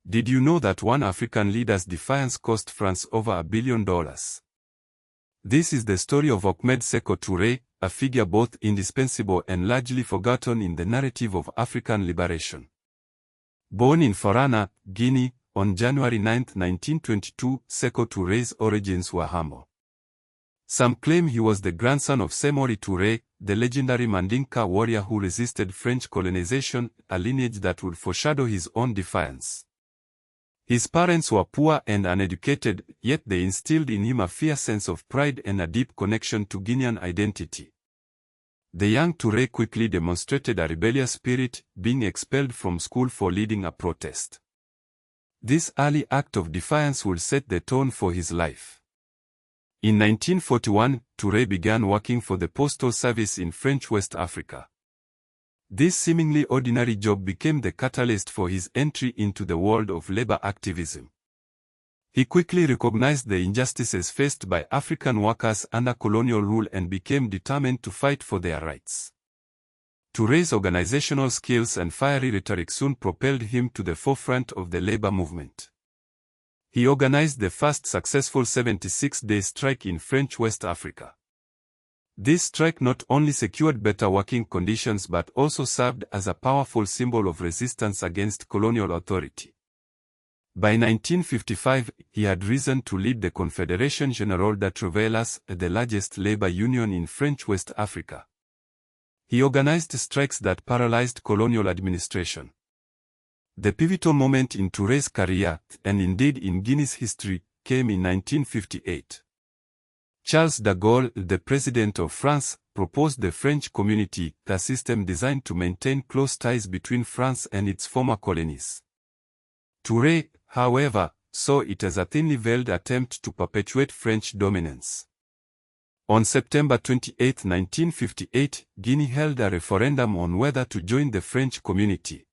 Did you know that one African leader's defiance cost France over $1 billion? This is the story of Ahmed Sékou Touré, a figure both indispensable and largely forgotten in the narrative of African liberation. Born in Forana, Guinea, on January 9, 1922, Sékou Touré's origins were humble. Some claim he was the grandson of Sékou Touré, the legendary Mandinka warrior who resisted French colonization, a lineage that would foreshadow his own defiance. His parents were poor and uneducated, yet they instilled in him a fierce sense of pride and a deep connection to Guinean identity. The young Touré quickly demonstrated a rebellious spirit, being expelled from school for leading a protest. This early act of defiance would set the tone for his life. In 1941, Touré began working for the postal service in French West Africa. This seemingly ordinary job became the catalyst for his entry into the world of labor activism. He quickly recognized the injustices faced by African workers under colonial rule and became determined to fight for their rights. Touré's organizational skills and fiery rhetoric soon propelled him to the forefront of the labor movement. He organized the first successful 76-day strike in French West Africa. This strike not only secured better working conditions but also served as a powerful symbol of resistance against colonial authority. By 1955, he had risen to lead the Confédération Générale des Travailleurs, the largest labor union in French West Africa. He organized strikes that paralyzed colonial administration. The pivotal moment in Touré's career, and indeed in Guinea's history, came in 1958. Charles de Gaulle, the President of France, proposed the French Community, a system designed to maintain close ties between France and its former colonies. Touré, however, saw it as a thinly veiled attempt to perpetuate French dominance. On September 28, 1958, Guinea held a referendum on whether to join the French Community.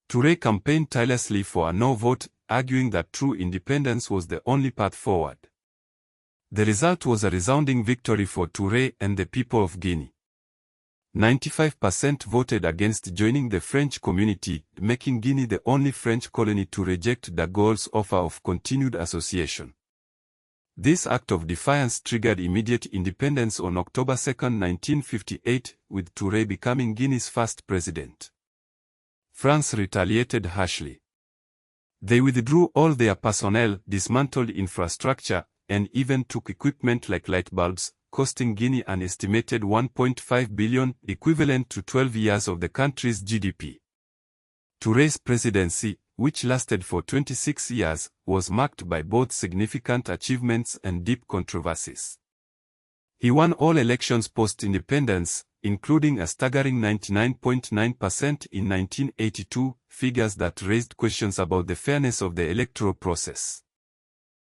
Touré campaigned tirelessly for a no vote, arguing that true independence was the only path forward. The result was a resounding victory for Touré and the people of Guinea. 95% voted against joining the French Community, making Guinea the only French colony to reject de Gaulle's offer of continued association. This act of defiance triggered immediate independence on October 2, 1958, with Touré becoming Guinea's first president. France retaliated harshly. They withdrew all their personnel, dismantled infrastructure, and even took equipment like light bulbs, costing Guinea an estimated $1.5 billion, equivalent to 12 years of the country's GDP. Touré's presidency, which lasted for 26 years, was marked by both significant achievements and deep controversies. He won all elections post-independence, including a staggering 99.9% in 1982, figures that raised questions about the fairness of the electoral process.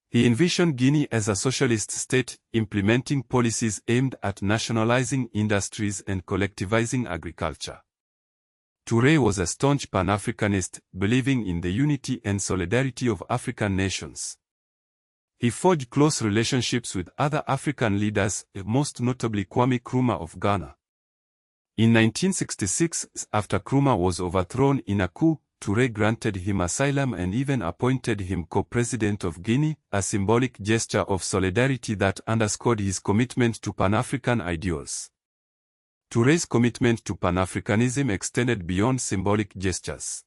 He envisioned Guinea as a socialist state, implementing policies aimed at nationalizing industries and collectivizing agriculture. Touré was a staunch Pan-Africanist, believing in the unity and solidarity of African nations. He forged close relationships with other African leaders, most notably Kwame Nkrumah of Ghana. In 1966, after Nkrumah was overthrown in a coup, Touré granted him asylum and even appointed him co-president of Guinea, a symbolic gesture of solidarity that underscored his commitment to Pan-African ideals. Touré's commitment to Pan-Africanism extended beyond symbolic gestures.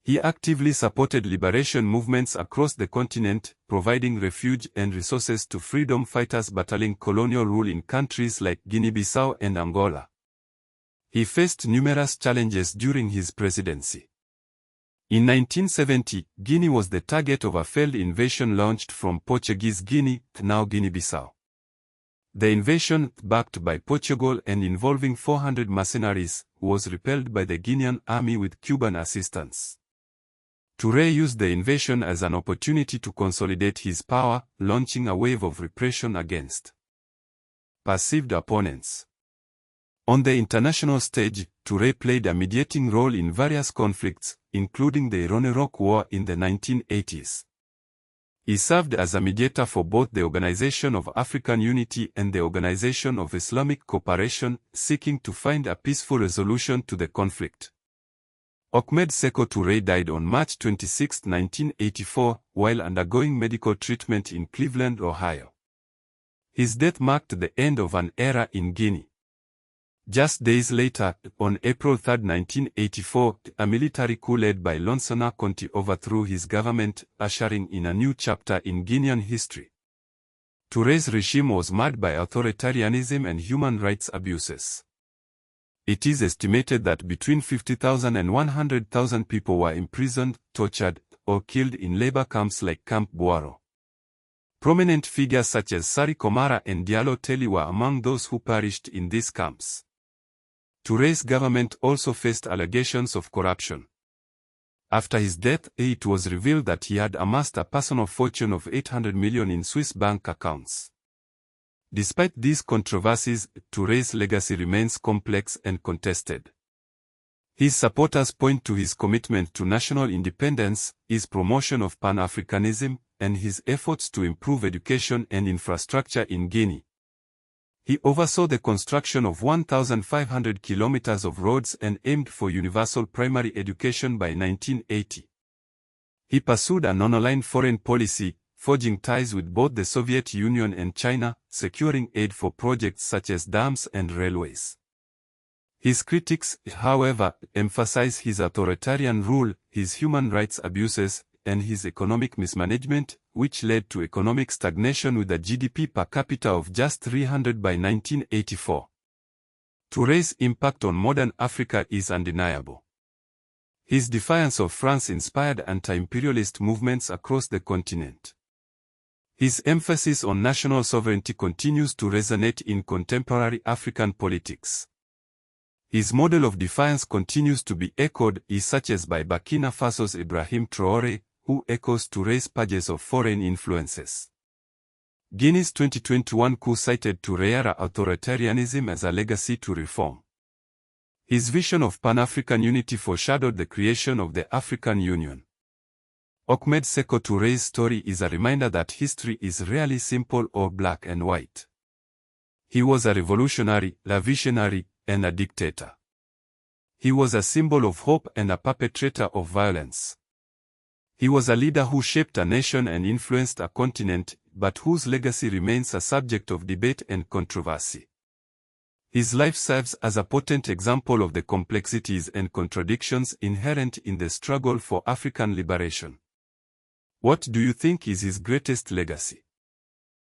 He actively supported liberation movements across the continent, providing refuge and resources to freedom fighters battling colonial rule in countries like Guinea-Bissau and Angola. He faced numerous challenges during his presidency. In 1970, Guinea was the target of a failed invasion launched from Portuguese Guinea, now Guinea-Bissau. The invasion, backed by Portugal and involving 400 mercenaries, was repelled by the Guinean army with Cuban assistance. Touré used the invasion as an opportunity to consolidate his power, launching a wave of repression against perceived opponents. On the international stage, Touré played a mediating role in various conflicts, including the Iran-Iraq War in the 1980s. He served as a mediator for both the Organization of African Unity and the Organization of Islamic Cooperation, seeking to find a peaceful resolution to the conflict. Ahmed Sékou Touré died on March 26, 1984, while undergoing medical treatment in Cleveland, Ohio. His death marked the end of an era in Guinea. Just days later, on April 3, 1984, a military coup led by Lansana Conté overthrew his government, ushering in a new chapter in Guinean history. Touré's regime was marred by authoritarianism and human rights abuses. It is estimated that between 50,000 and 100,000 people were imprisoned, tortured, or killed in labor camps like Camp Boiro. Prominent figures such as Sari Komara and Diallo Telli were among those who perished in these camps. Touré's government also faced allegations of corruption. After his death, it was revealed that he had amassed a personal fortune of 800 million in Swiss bank accounts. Despite these controversies, Touré's legacy remains complex and contested. His supporters point to his commitment to national independence, his promotion of Pan-Africanism, and his efforts to improve education and infrastructure in Guinea. He oversaw the construction of 1,500 kilometers of roads and aimed for universal primary education by 1980. He pursued a non-aligned foreign policy, forging ties with both the Soviet Union and China, securing aid for projects such as dams and railways. His critics, however, emphasize his authoritarian rule, his human rights abuses, and his economic mismanagement, which led to economic stagnation with a GDP per capita of just 300 by 1984. Touré's impact on modern Africa is undeniable. His defiance of France inspired anti-imperialist movements across the continent. His emphasis on national sovereignty continues to resonate in contemporary African politics. His model of defiance continues to be echoed, such as by Burkina Faso's Ibrahim Traoré, who echoes Touré's purges of foreign influences. Guinea's 2021 coup cited Touré's authoritarianism as a legacy to reform. His vision of Pan-African unity foreshadowed the creation of the African Union. Ahmed Sékou Touré's story is a reminder that history is rarely simple or black and white. He was a revolutionary, a visionary, and a dictator. He was a symbol of hope and a perpetrator of violence. He was a leader who shaped a nation and influenced a continent, but whose legacy remains a subject of debate and controversy. His life serves as a potent example of the complexities and contradictions inherent in the struggle for African liberation. What do you think is his greatest legacy?